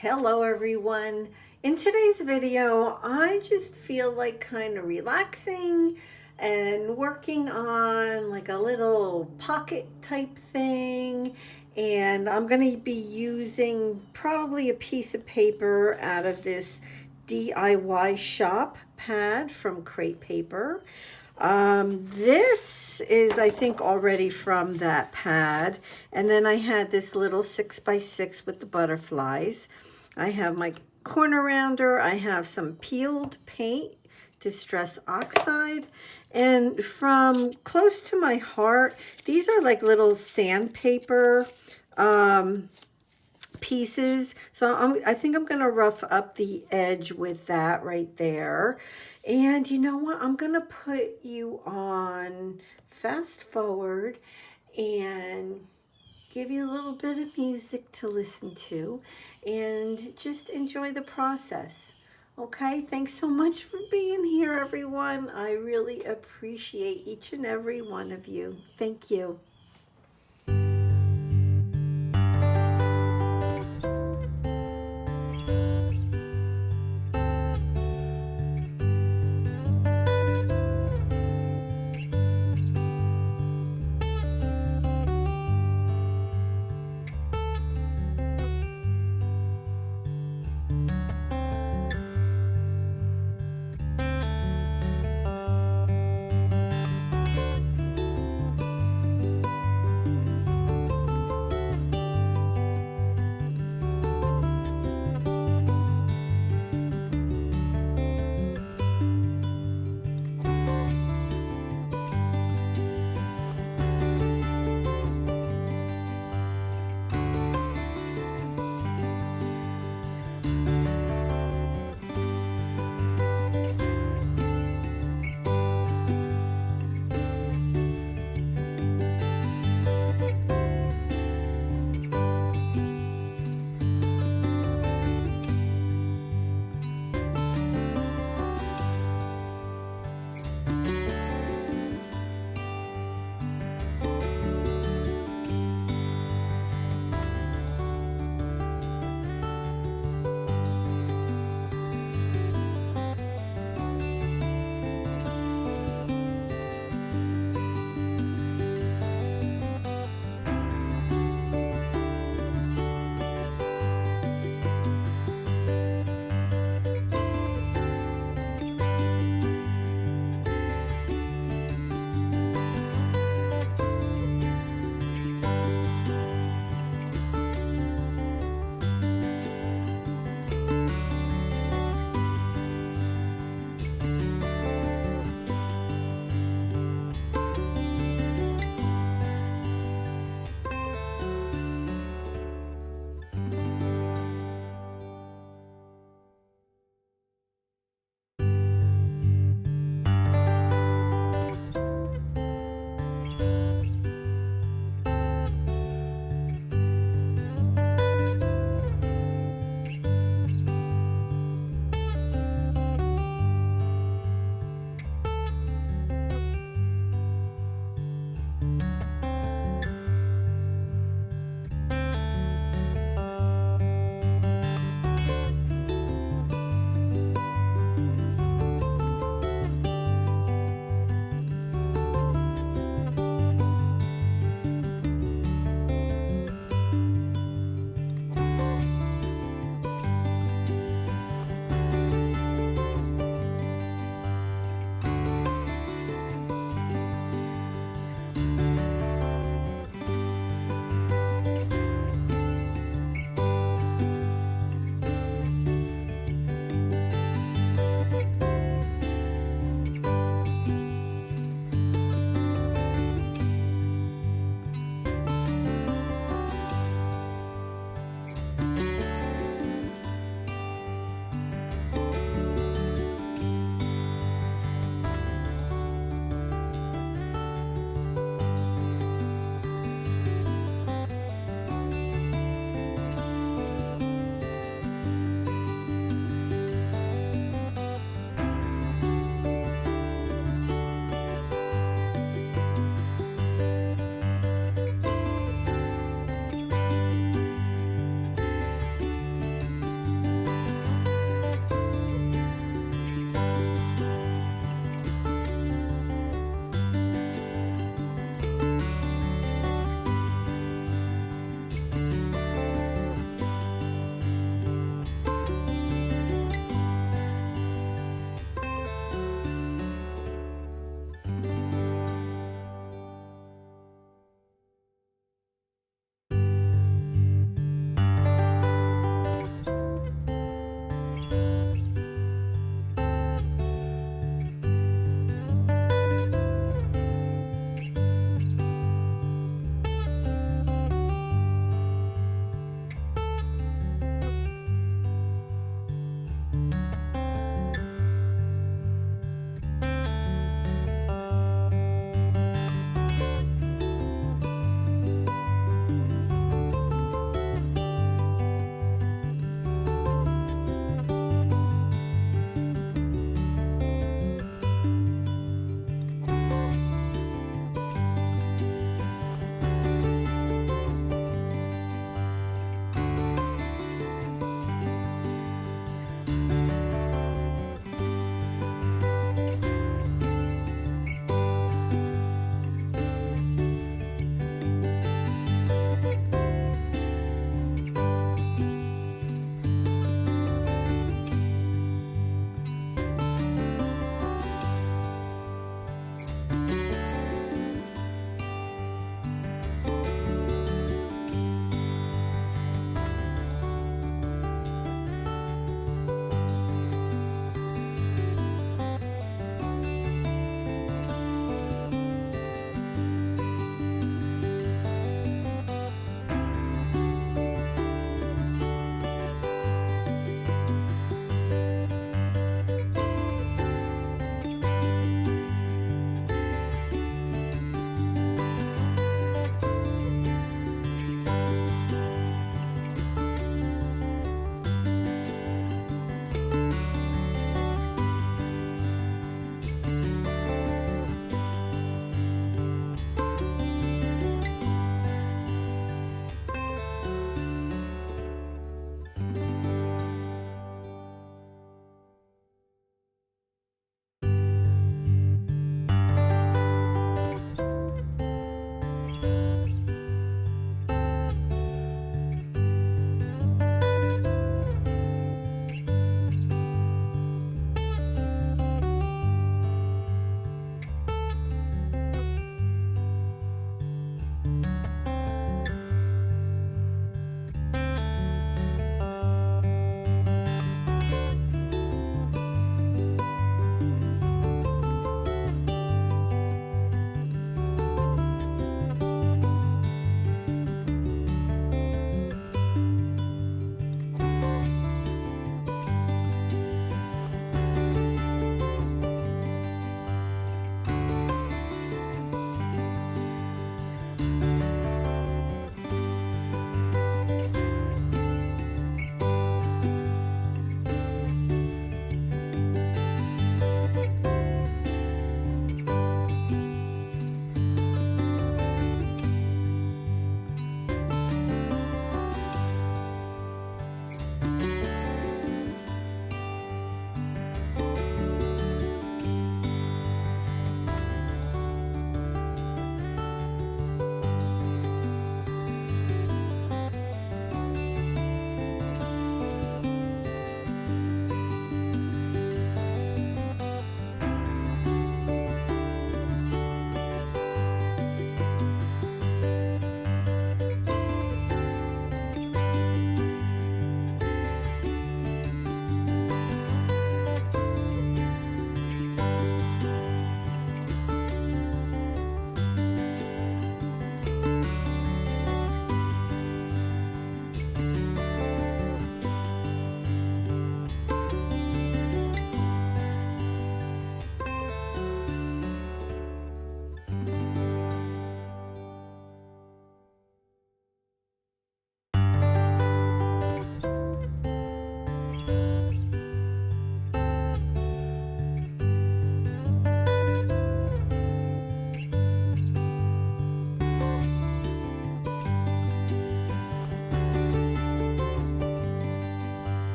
Hello everyone. In today's video, I just feel like kind of relaxing and working on like a little pocket type thing. And I'm going to be using probably a piece of paper out of this DIY shop pad from Crate Paper. This is, I think, already from that pad. And then I had this little 6x6 with the butterflies. I have my corner rounder. I have some peeled paint, distress oxide. And from close to my heart, these are like little sandpaper pieces. So I think I'm going to rough up the edge with that right there. And you know what? I'm going to put you on fast forward and give you a little bit of music to listen to and just enjoy the process. Okay, thanks so much for being here, everyone. I really appreciate each and every one of you. Thank you.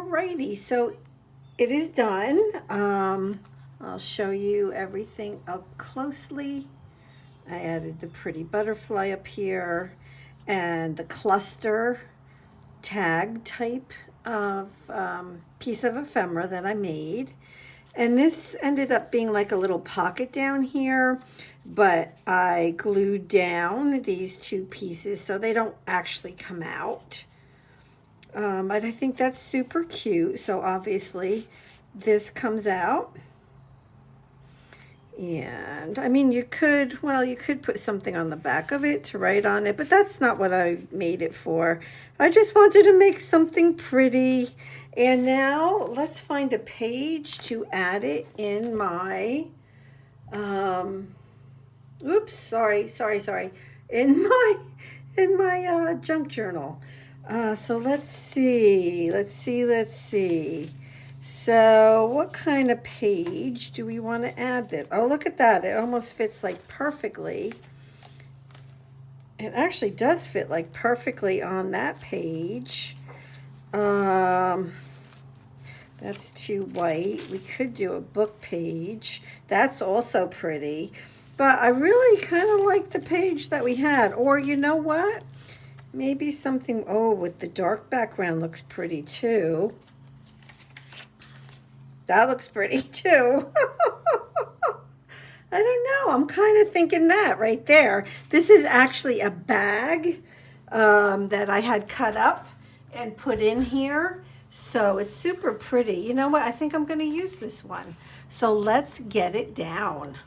Alrighty, so it is done. I'll show you everything up closely. I added the pretty butterfly up here and the cluster tag type of piece of ephemera that I made. And this ended up being like a little pocket down here, but I glued down these two pieces so they don't actually come out. But I think that's super cute. So obviously this comes out. And I mean, you could put something on the back of it to write on it, but that's not what I made it for. I just wanted to make something pretty. And now let's find a page to add it in my, oops, sorry. In my junk journal. So let's see. So what kind of page do we want to add this? Oh, look at that. It almost fits like perfectly. It actually does fit like perfectly on that page. That's too white. We could do a book page. That's also pretty. But I really kind of like the page that we had. Or you know what? Maybe something, oh, with the dark background looks pretty too. That looks pretty too. I don't know. I'm kind of thinking that right there. This is actually a bag that I had cut up and put in here. So it's super pretty. You know what? I think I'm going to use this one. So let's get it down.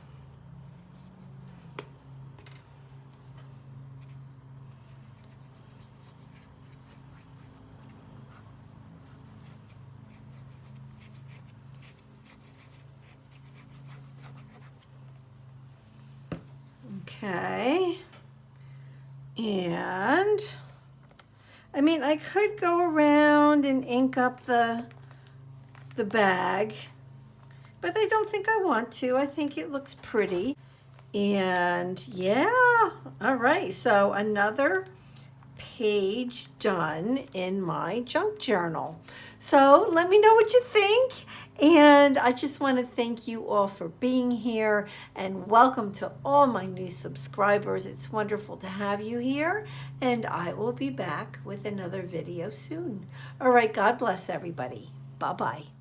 Okay, and I mean, I could go around and ink up the bag, but I don't think I want to. I think it looks pretty. And yeah, all right, so another page done in my junk journal. So let me know what you think. And I just want to thank you all for being here and welcome to all my new subscribers. It's wonderful to have you here, and I will be back with another video soon. All right, God bless everybody. Bye-bye.